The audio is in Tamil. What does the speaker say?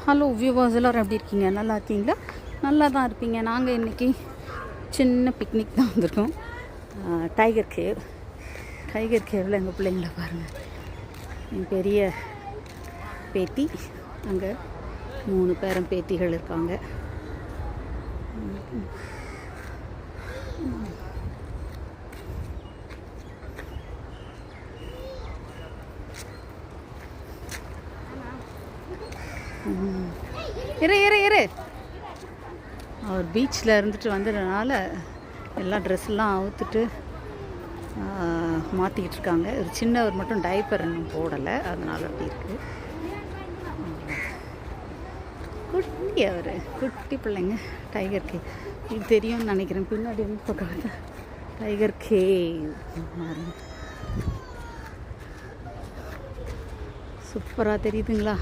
ஹலோ வியூவர்ஸ், எல்லோரும் எப்படி இருக்கீங்க? நல்லா இருக்கீங்களா? நல்லா தான் இருப்பீங்க. நாங்கள் இன்றைக்கி சின்ன பிக்னிக் தான் வந்திருக்கோம். டைகர் கேவில் எங்கள் பிள்ளைங்கள பாருங்கள். என் பெரிய பேத்தி, அங்கே 3 பேரன் பேத்திகள் இருக்காங்க. இரு அவர் பீச்சில் இருந்துட்டு வந்ததுனால எல்லாம் ட்ரெஸ்ஸெல்லாம் அவுத்துட்டு மாற்றிக்கிட்டு இருக்காங்க. ஒரு சின்னவர் மட்டும் டைப்பர் இன்னும் போடலை, அதனால் அப்படி இருக்குது. குட்டி பிள்ளைங்க. டைகர் கேவ் இது தெரியும்னு நினைக்கிறேன். பின்னாடி வந்து பக்கம் டைகர் கேவ் சூப்பராக தெரியுதுங்களா?